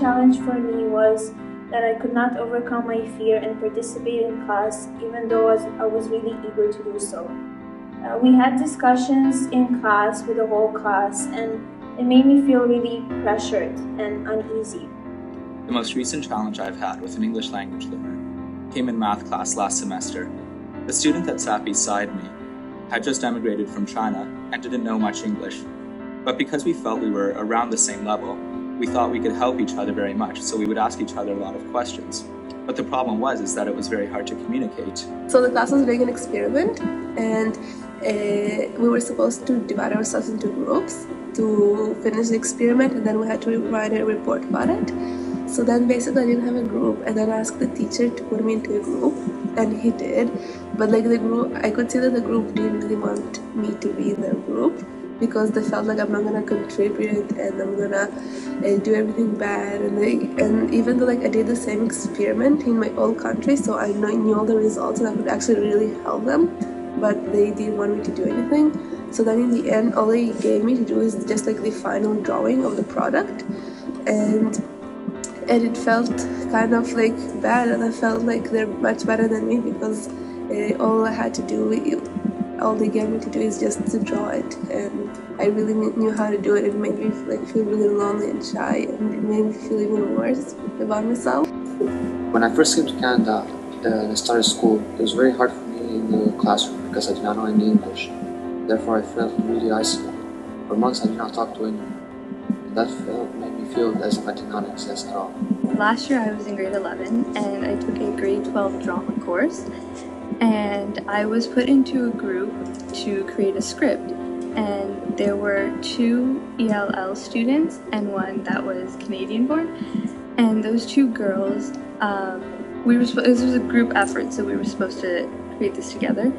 challenge for me was that I could not overcome my fear and participate in class, even though I was really eager to do so. We had discussions in class with the whole class, and it made me feel really pressured and uneasy. The most recent challenge I've had with an English language learner came in math class last semester. The student that sat beside me had just emigrated from China and didn't know much English. But because we felt we were around the same level, we thought we could help each other very much, so we would ask each other a lot of questions. But the problem was that it was very hard to communicate. So the class was doing an experiment, and we were supposed to divide ourselves into groups to finish the experiment, and then we had to write a report about it. So then basically I didn't have a group, and then I asked the teacher to put me into a group, and he did. But like the group, I could see that the group didn't really want me to be in their group, because they felt like I'm not gonna contribute and I'm gonna do everything bad. And even though like I did the same experiment in my old country, so I knew all the results and I could actually really help them, but they didn't want me to do anything. So then in the end, all they gave me to do is just like the final drawing of the product, and it felt kind of like bad, and I felt like they're much better than me because all I had to do, all they gave me to do is just to draw it, and I really knew how to do it. It made me feel really lonely and shy, and it made me feel even worse about myself. When I first came to Canada and I started school, it was very hard for me in the classroom because I did not know any English. Therefore, I felt really isolated. For months, I did not talk to anyone, and that made me feel as if I did not exist at all. Last year, I was in grade 11, and I took a grade 12 drama course. And I was put into a group to create a script, and there were 2 ELL students and 1 that was Canadian born, and those 2 girls, this was a group effort, so we were supposed to create this together,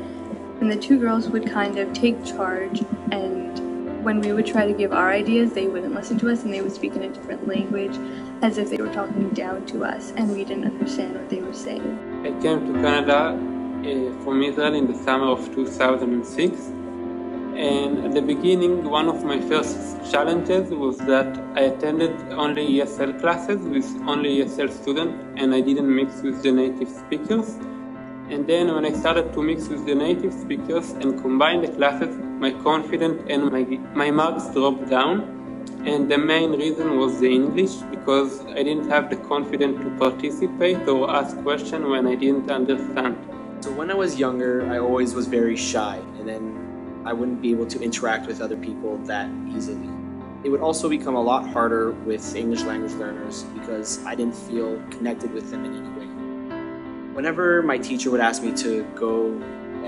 and the 2 girls would kind of take charge, and when we would try to give our ideas, they wouldn't listen to us, and they would speak in a different language as if they were talking down to us, and we didn't understand what they were saying. I came to Canada from Israel in the summer of 2006, and at the beginning one of my first challenges was that I attended only ESL classes with only ESL students, and I didn't mix with the native speakers. And then when I started to mix with the native speakers and combine the classes, my confidence and my marks dropped down, and the main reason was the English, because I didn't have the confidence to participate or ask questions when I didn't understand. So when I was younger, I always was very shy, and then I wouldn't be able to interact with other people that easily. It would also become a lot harder with English language learners because I didn't feel connected with them in any way. Whenever my teacher would ask me to go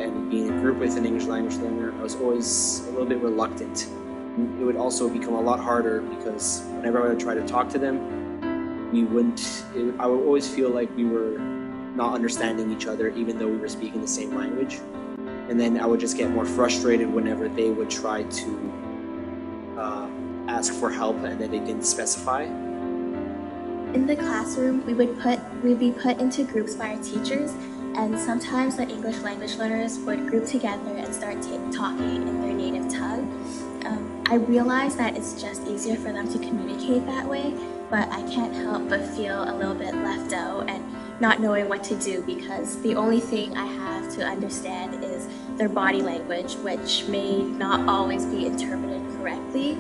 and be in a group with an English language learner, I was always a little bit reluctant. It would also become a lot harder because whenever I would try to talk to them, I would always feel like we were not understanding each other, even though we were speaking the same language. And then I would just get more frustrated whenever they would try to ask for help and then they didn't specify. In the classroom, we'd be put into groups by our teachers, and sometimes the English language learners would group together and start talking in their native tongue. I realized that it's just easier for them to communicate that way, but I can't help but feel a little bit left out and not knowing what to do, because the only thing I have to understand is their body language, which may not always be interpreted correctly.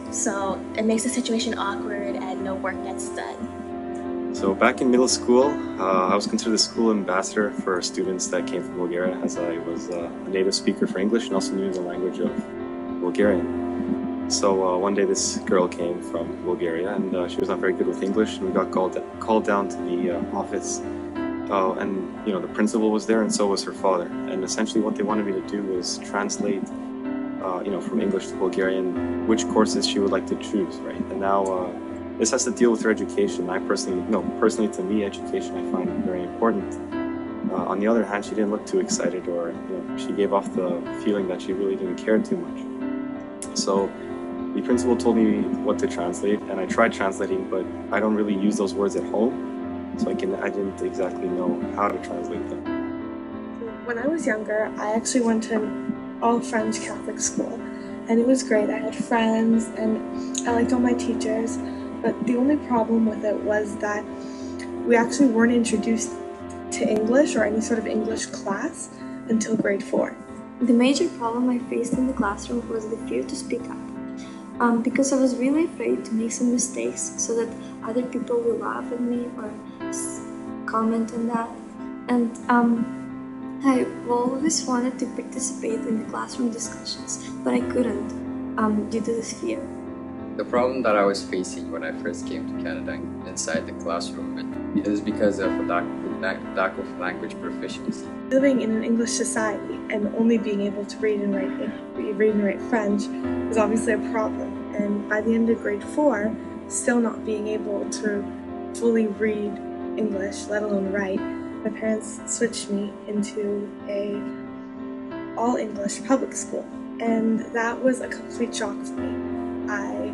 So it makes the situation awkward and no work gets done. So back in middle school, I was considered the school ambassador for students that came from Bulgaria, as I was a native speaker for English and also knew the language of Bulgarian. So one day this girl came from Bulgaria, and she was not very good with English, and we got called down to the office, and the principal was there, and so was her father. And essentially what they wanted me to do was translate from English to Bulgarian which courses she would like to choose, right? And now this has to deal with her education. Personally to me, education I find very important. On the other hand, she didn't look too excited, or she gave off the feeling that she really didn't care too much. So the principal told me what to translate, and I tried translating, but I don't really use those words at home, so I didn't exactly know how to translate them. When I was younger, I actually went to an all-French Catholic school, and it was great. I had friends, and I liked all my teachers, but the only problem with it was that we actually weren't introduced to English or any sort of English class until grade 4. The major problem I faced in the classroom was the fear to speak up. Because I was really afraid to make some mistakes so that other people will laugh at me or comment on that. And I always wanted to participate in the classroom discussions, but I couldn't due to this fear. The problem that I was facing when I first came to Canada inside the classroom is because of a lack of language proficiency. Living in an English society and only being able to read and write French was obviously a problem. And by the end of grade 4, still not being able to fully read English, let alone write, my parents switched me into a all-English public school. And that was a complete shock for me. I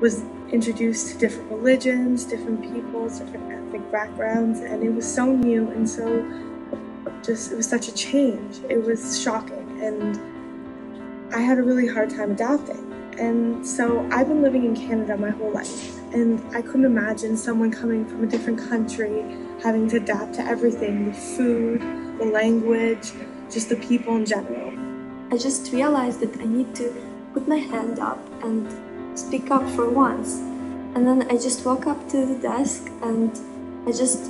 was introduced to different religions, different peoples, different ethnic backgrounds, and it was so new and so it was such a change. It was shocking, and I had a really hard time adapting. And so I've been living in Canada my whole life, and I couldn't imagine someone coming from a different country having to adapt to everything, the food, the language, just the people in general. I just realized that I need to put my hand up and speak up for once. And then I just walked up to the desk and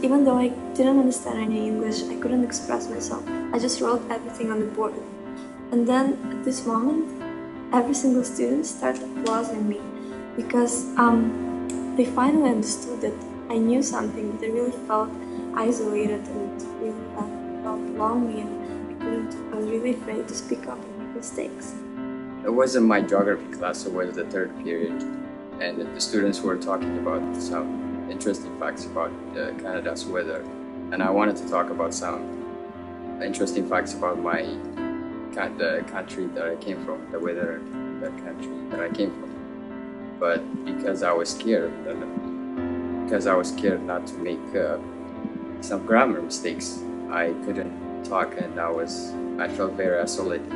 even though I didn't understand any English, I couldn't express myself. I just wrote everything on the board. And then at this moment, every single student started applauding me because they finally understood that I knew something, but I really felt isolated and really felt lonely, and I was really afraid to speak up and make mistakes. It wasn't my geography class, it was the third period, and the students were talking about some interesting facts about Canada's weather, and I wanted to talk about some interesting facts about the country that I came from, the weather in the country that I came from. But because I was scared not to make some grammar mistakes, I couldn't talk, and I felt very isolated.